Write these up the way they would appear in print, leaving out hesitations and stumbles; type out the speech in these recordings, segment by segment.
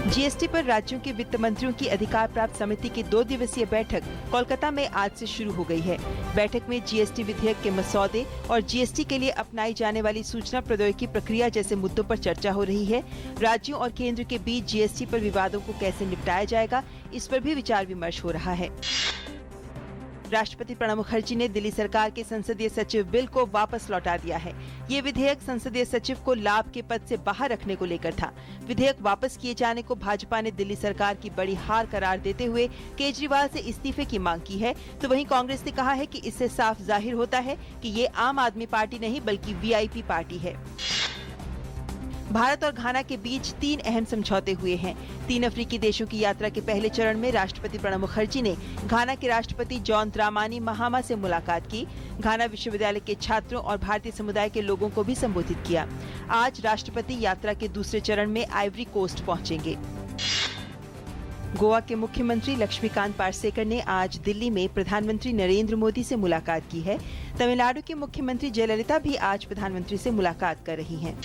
GST पर राज्यों के वित्त मंत्रियों की अधिकार प्राप्त समिति की 2 दिवसीय बैठक कोलकाता में आज से शुरू हो गई है। बैठक में जीएसटी विधेयक के मसौदे और जीएसटी के लिए अपनाई जाने वाली सूचना प्रौद्योगिकी प्रक्रिया जैसे मुद्दों पर चर्चा हो रही है। राज्यों और केंद्र के बीच जीएसटी पर विवादों को कैसे निपटाया जाएगा, इस पर भी विचार विमर्श हो रहा है। राष्ट्रपति प्रणब मुखर्जी ने दिल्ली सरकार के संसदीय सचिव बिल को वापस लौटा दिया है। ये विधेयक संसदीय सचिव को लाभ के पद से बाहर रखने को लेकर था। विधेयक वापस किए जाने को भाजपा ने दिल्ली सरकार की बड़ी हार करार देते हुए केजरीवाल से इस्तीफे की मांग की है, तो वहीं कांग्रेस ने कहा है कि इससे साफ जाहिर होता है कि ये आम आदमी पार्टी नहीं बल्कि वीआईपी पार्टी है। भारत और घाना के बीच 3 अहम समझौते हुए हैं। 3 अफ्रीकी देशों की यात्रा के पहले चरण में राष्ट्रपति प्रणब मुखर्जी ने घाना के राष्ट्रपति जॉन द्रामानी महामा से मुलाकात की। घाना विश्वविद्यालय के छात्रों और भारतीय समुदाय के लोगों को भी संबोधित किया। आज राष्ट्रपति यात्रा के दूसरे चरण में आइवरी कोस्ट पहुंचेंगे। गोवा के मुख्यमंत्री लक्ष्मीकांत पार्सेकर ने आज दिल्ली में प्रधानमंत्री नरेंद्र मोदी से मुलाकात की है। तमिलनाडु के मुख्यमंत्री जयललिता भी आज प्रधानमंत्री से मुलाकात कर रही हैं।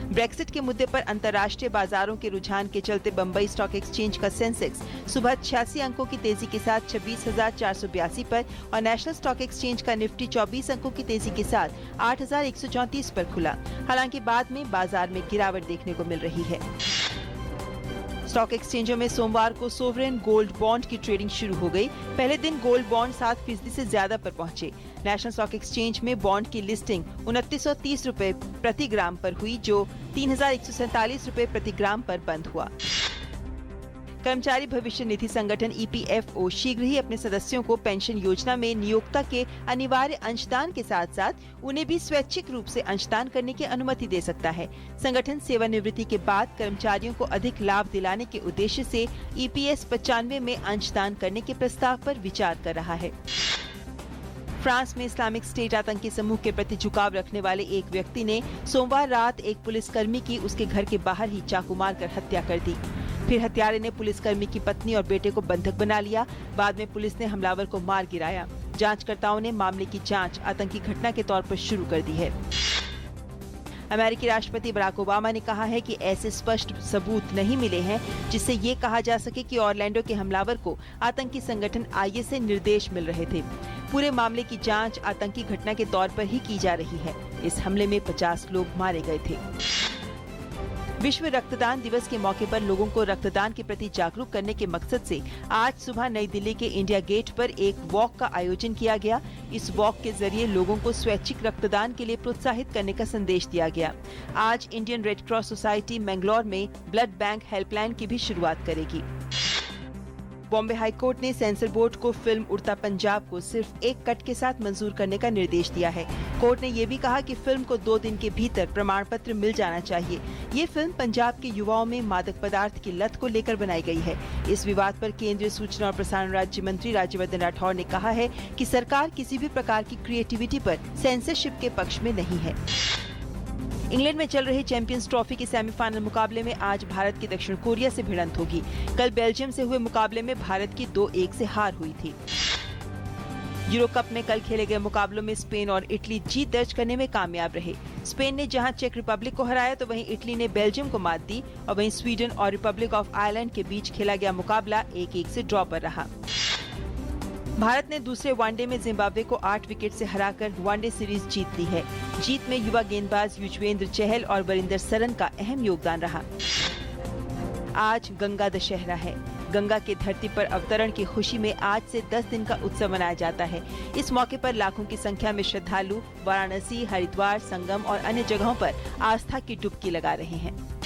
ब्रेक्सिट के मुद्दे पर अंतर्राष्ट्रीय बाजारों के रुझान के चलते बंबई स्टॉक एक्सचेंज का सेंसेक्स सुबह 86 अंकों की तेजी के साथ 26,482 पर और नेशनल स्टॉक एक्सचेंज का निफ्टी 24 अंकों की तेजी के साथ 8,134 पर खुला। हालांकि बाद में बाजार में गिरावट देखने को मिल रही है। स्टॉक एक्सचेंजों में सोमवार को सोवरेन गोल्ड बॉन्ड की ट्रेडिंग शुरू हो गई। पहले दिन गोल्ड बॉन्ड 7% से ज्यादा पर पहुंचे। नेशनल स्टॉक एक्सचेंज में बॉन्ड की लिस्टिंग 2930 रुपए प्रति ग्राम पर हुई, जो 3147 रुपए प्रति ग्राम पर बंद हुआ। कर्मचारी भविष्य निधि संगठन ईपीएफओ शीघ्र ही अपने सदस्यों को पेंशन योजना में नियोक्ता के अनिवार्य अंशदान के साथ साथ उन्हें भी स्वैच्छिक रूप से अंशदान करने की अनुमति दे सकता है। संगठन सेवानिवृत्ति के बाद कर्मचारियों को अधिक लाभ दिलाने के उद्देश्य से ईपीएस 95 में अंशदान करने के प्रस्ताव पर विचार कर रहा है। फ्रांस में इस्लामिक स्टेट आतंकी समूह के प्रति झुकाव रखने वाले एक व्यक्ति ने सोमवार रात एक पुलिसकर्मी की उसके घर के बाहर ही चाकू मारकर हत्या कर दी। फिर हत्यारे ने पुलिसकर्मी की पत्नी और बेटे को बंधक बना लिया। बाद में पुलिस ने हमलावर को मार गिराया। जांचकर्ताओं ने मामले की जांच आतंकी घटना के तौर पर शुरू कर दी है। अमेरिकी राष्ट्रपति बराक ओबामा ने कहा है कि ऐसे स्पष्ट सबूत नहीं मिले हैं जिससे ये कहा जा सके कि ऑरलैंडो के हमलावर को आतंकी संगठन आईएस से निर्देश मिल रहे थे। पूरे मामले की जांच आतंकी घटना के तौर पर ही की जा रही है। इस हमले में 50 लोग मारे गए थे। विश्व रक्तदान दिवस के मौके पर लोगों को रक्तदान के प्रति जागरूक करने के मकसद से आज सुबह नई दिल्ली के इंडिया गेट पर एक वॉक का आयोजन किया गया। इस वॉक के जरिए लोगों को स्वैच्छिक रक्तदान के लिए प्रोत्साहित करने का संदेश दिया गया। आज Indian red cross society Mangalore में ब्लड बैंक हेल्पलाइन की भी शुरुआत करेगी। बॉम्बे हाईकोर्ट ने सेंसर बोर्ड को फिल्म उड़ता पंजाब को सिर्फ एक कट के साथ मंजूर करने का निर्देश दिया है। कोर्ट ने ये भी कहा कि फिल्म को 2 दिन के भीतर प्रमाण पत्र मिल जाना चाहिए। ये फिल्म पंजाब के युवाओं में मादक पदार्थ की लत को लेकर बनाई गई है। इस विवाद पर केंद्रीय सूचना और प्रसारण राज्य मंत्री राज्यवर्धन राठौड़ ने कहा है कि सरकार किसी भी प्रकार की क्रिएटिविटी पर सेंसरशिप के पक्ष में नहीं है। इंग्लैंड में चल रहे चैंपियंस ट्रॉफी के सेमीफाइनल मुकाबले में आज भारत की दक्षिण कोरिया से भिड़ंत होगी। कल बेल्जियम से हुए मुकाबले में भारत की 2-1 से हार हुई थी। यूरो कप में कल खेले गए मुकाबलों में स्पेन और इटली जीत दर्ज करने में कामयाब रहे। स्पेन ने जहां चेक रिपब्लिक को हराया तो वहीं इटली ने बेल्जियम को मात दी और वहीं स्वीडन और रिपब्लिक ऑफ आयरलैंड के बीच खेला गया मुकाबला 1-1 से ड्रॉ पर रहा। भारत ने दूसरे वनडे में जिम्बाब्वे को 8 विकेट से हराकर वनडे सीरीज जीत ली है। जीत में युवा गेंदबाज युजवेंद्र चहल और वरिंदर सरन का अहम योगदान रहा। आज गंगा दशहरा है। गंगा की धरती पर अवतरण की खुशी में आज से 10 दिन का उत्सव मनाया जाता है। इस मौके पर लाखों की संख्या में श्रद्धालु वाराणसी, हरिद्वार, संगम और अन्य जगहों पर आस्था की डुबकी लगा रहे हैं।